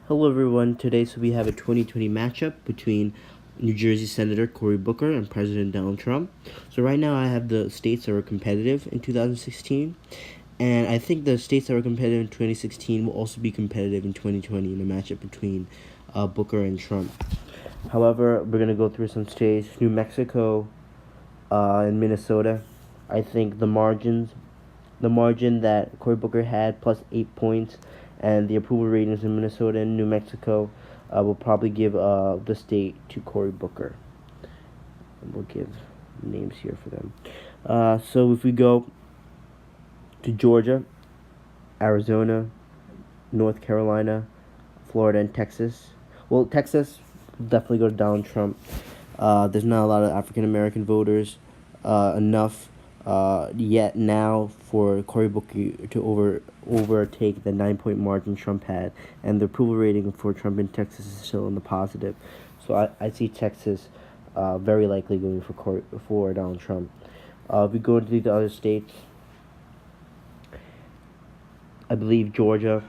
Hello everyone, today we have a 2020 matchup between New Jersey Senator Cory Booker and President Donald Trump. So right now I have the states that were competitive in 2016, and I think the states that were competitive in 2016 will also be competitive in 2020 in a matchup between Booker and Trump. However, we're going to go through some states. New Mexico and Minnesota. I think the margin that Cory Booker had plus 8 points and the approval ratings in Minnesota and New Mexico will probably give the state to Cory Booker. And we'll give names here for them. So if we go to Georgia, Arizona, North Carolina, Florida, and Texas. Well, Texas definitely go to Donald Trump. There's not a lot of African American voters enough yet now for Cory Booker to overtake the 9-point margin Trump had, and the approval rating for Trump in Texas is still in the positive. So I see Texas very likely going for Donald Trump. If we go into the other states, I believe Georgia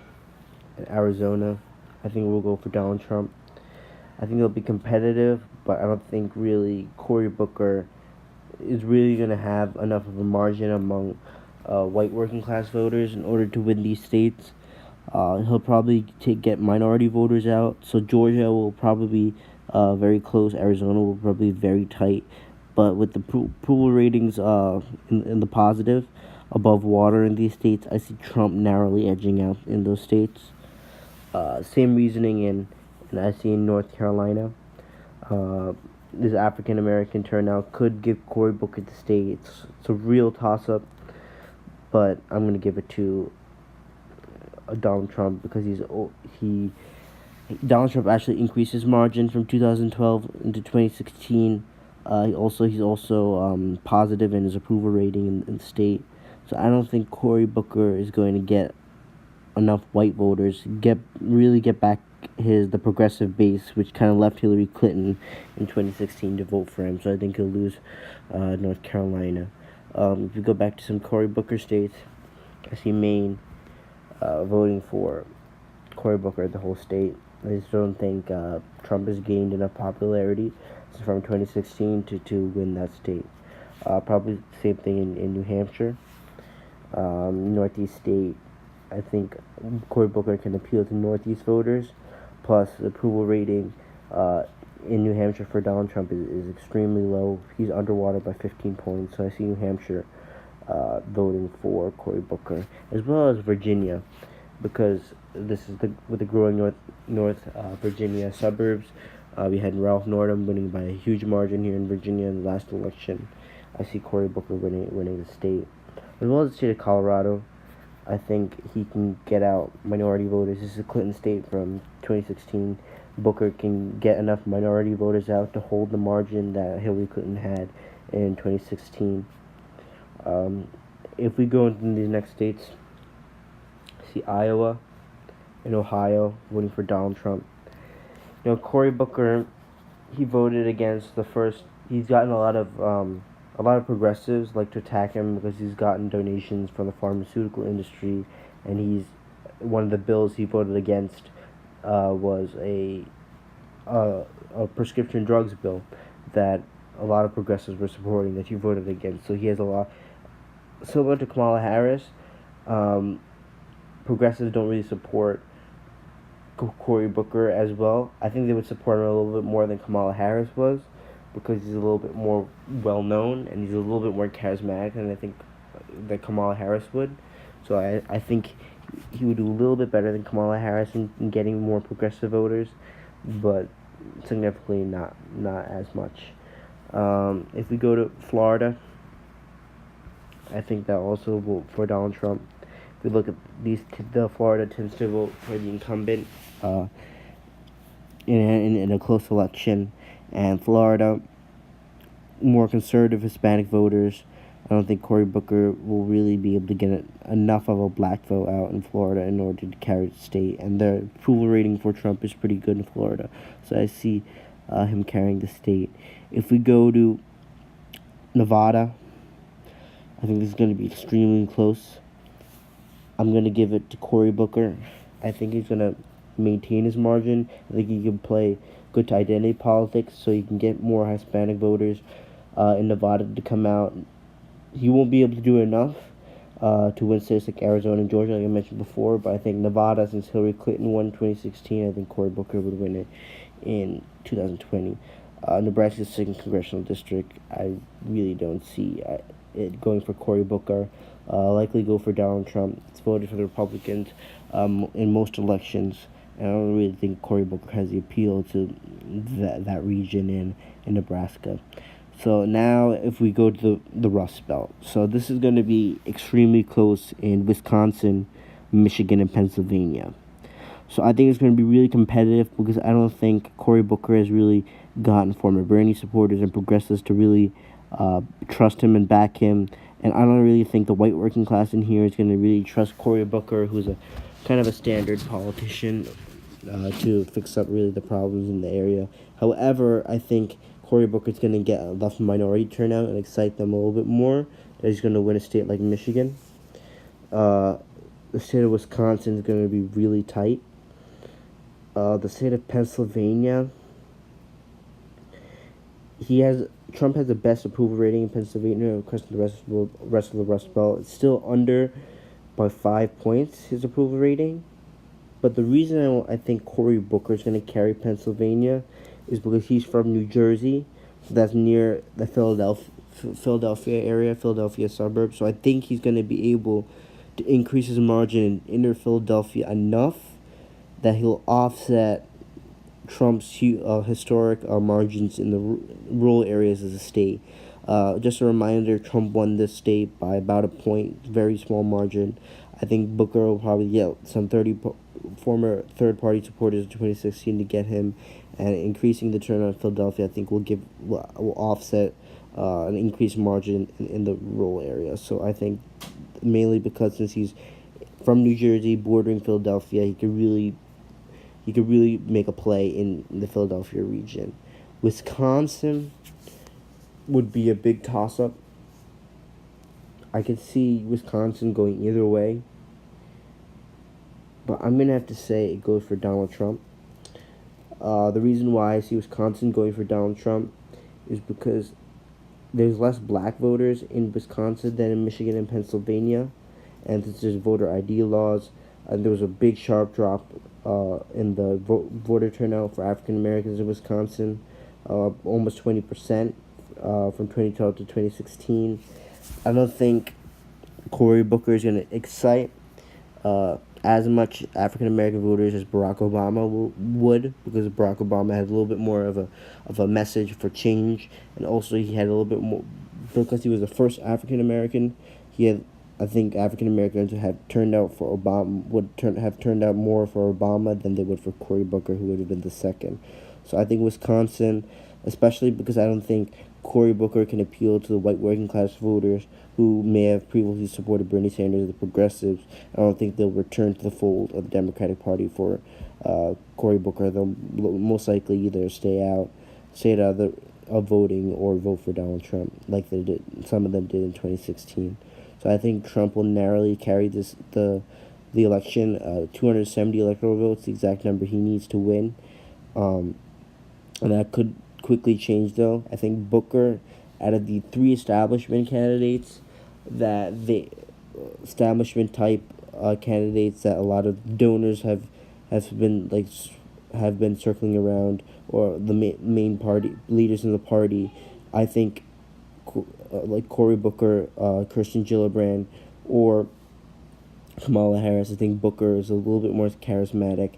and Arizona, I think we'll go for Donald Trump. I think they'll be competitive, but I don't think really Cory Booker is really going to have enough of a margin among white working class voters in order to win these states. He'll probably get minority voters out. So Georgia will probably be very close. Arizona will probably be very tight. But with the approval ratings in the positive, above water in these states, I see Trump narrowly edging out in those states. Same reasoning in I see in North Carolina. This African American turnout could give Cory Booker the state. It's a real toss up, but I'm gonna give it to Donald Trump because Donald Trump actually increased his margin from 2012 into 2016. He's also positive in his approval rating in the state. So I don't think Cory Booker is going to get enough white voters get back the progressive base, which kind of left Hillary Clinton in 2016 to vote for him. So I think he'll lose North Carolina. If we go back to some Cory Booker states, I see Maine voting for Cory Booker, the whole state. I just don't think Trump has gained enough popularity from 2016 to win that state. Probably the same thing in New Hampshire. Northeast state, I think Cory Booker can appeal to Northeast voters. Plus, the approval rating in New Hampshire for Donald Trump is extremely low. He's underwater by 15 points. So I see New Hampshire voting for Cory Booker, as well as Virginia, because this is with the growing North Virginia suburbs. We had Ralph Northam winning by a huge margin here in Virginia in the last election. I see Cory Booker winning the state, as well as the state of Colorado. I think he can get out minority voters. This is a Clinton state from 2016. Booker can get enough minority voters out to hold the margin that Hillary Clinton had in 2016. If we go into these next states, see Iowa and Ohio voting for Donald Trump. Cory Booker, he voted against the first. He's gotten a lot of progressives like to attack him because he's gotten donations from the pharmaceutical industry, and he's one of the bills he voted against was a prescription drugs bill that a lot of progressives were supporting that he voted against. So he has a lot. Similar to Kamala Harris, progressives don't really support Cory Booker as well. I think they would support him a little bit more than Kamala Harris was, because he's a little bit more well known and he's a little bit more charismatic than I think that Kamala Harris would. So I think he would do a little bit better than Kamala Harris in getting more progressive voters, but significantly not as much. If we go to Florida, I think that also will for Donald Trump. If we look at the Florida tends to vote for the incumbent in a close election, and Florida, more conservative Hispanic voters. I don't think Cory Booker will really be able to get enough of a black vote out in Florida in order to carry the state, and the approval rating for Trump is pretty good in Florida, so I see him carrying the state. If we go to Nevada, I think this is going to be extremely close. I'm going to give it to Cory Booker. I think he's going to maintain his margin. I think he can play good to identity politics, so he can get more Hispanic voters in Nevada to come out. He won't be able to do enough to win states like Arizona and Georgia, like I mentioned before. But I think Nevada, since Hillary Clinton won in 2016, I think Cory Booker would win it in 2020. Nebraska's second congressional district, I really don't see it going for Cory Booker. Likely go for Donald Trump. It's voted for the Republicans in most elections. And I don't really think Cory Booker has the appeal to that region in Nebraska. So now if we go to the Rust Belt. So this is going to be extremely close in Wisconsin, Michigan, and Pennsylvania. So I think it's going to be really competitive because I don't think Cory Booker has really gotten former Bernie supporters and progressives to really trust him and back him. And I don't really think the white working class in here is going to really trust Cory Booker, who's a kind of a standard politician, to fix up really the problems in the area. However, I think Cory Booker is going to get enough minority turnout and excite them a little bit more that he's going to win a state like Michigan. The state of Wisconsin is going to be really tight. The state of Pennsylvania, Trump has the best approval rating in Pennsylvania across the rest of the Rust Belt. It's still under by 5 points, his approval rating. But the reason I think Cory Booker is going to carry Pennsylvania is because he's from New Jersey. So that's near the Philadelphia area, Philadelphia suburb. So I think he's going to be able to increase his margin in inner Philadelphia enough that he'll offset Trump's historic margins in the rural areas of the state. Just a reminder, Trump won this state by about a point, very small margin. I think Booker will probably get some former third-party supporters in 2016 to get him, and increasing the turnout in Philadelphia, I think will offset an increased margin in the rural area. So I think mainly because since he's from New Jersey, bordering Philadelphia, he could really make a play in the Philadelphia region. Wisconsin would be a big toss-up. I could see Wisconsin going either way, but I'm going to have to say it goes for Donald Trump. The reason why I see Wisconsin going for Donald Trump is because there's less black voters in Wisconsin than in Michigan and Pennsylvania, and since there's voter ID laws, there was a big sharp drop in the voter turnout for African Americans in Wisconsin, almost 20% from 2012 to 2016. I don't think Cory Booker is going to excite as much African American voters as Barack Obama would, because Barack Obama had a little bit more of a message for change, and also he had a little bit more because he was the first African American. I think African Americans have turned out for Obama have turned out more for Obama than they would for Cory Booker, who would have been the second. So I think Wisconsin, especially because I don't think Cory Booker can appeal to the white working class voters who may have previously supported Bernie Sanders, the progressives. I don't think they'll return to the fold of the Democratic Party for Cory Booker. They'll most likely either stay out of voting or vote for Donald Trump, like some of them did in 2016. So I think Trump will narrowly carry the election, 270 electoral votes, the exact number he needs to win. And that could quickly change, though. I think Booker, out of the three establishment candidates, that the establishment type candidates that a lot of donors have been circling around, or the main party leaders in the party, I think like Cory Booker, Kirsten Gillibrand, or Kamala Harris. I think Booker is a little bit more charismatic.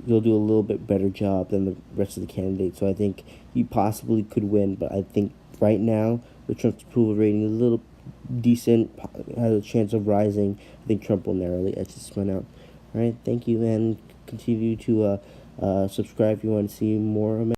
He'll do a little bit better job than the rest of the candidates. So I think he possibly could win, but I think right now the Trump's approval rating is a little decent, has a chance of rising. I think Trump will narrowly edge this one out. All right, thank you, and continue to subscribe if you want to see more of my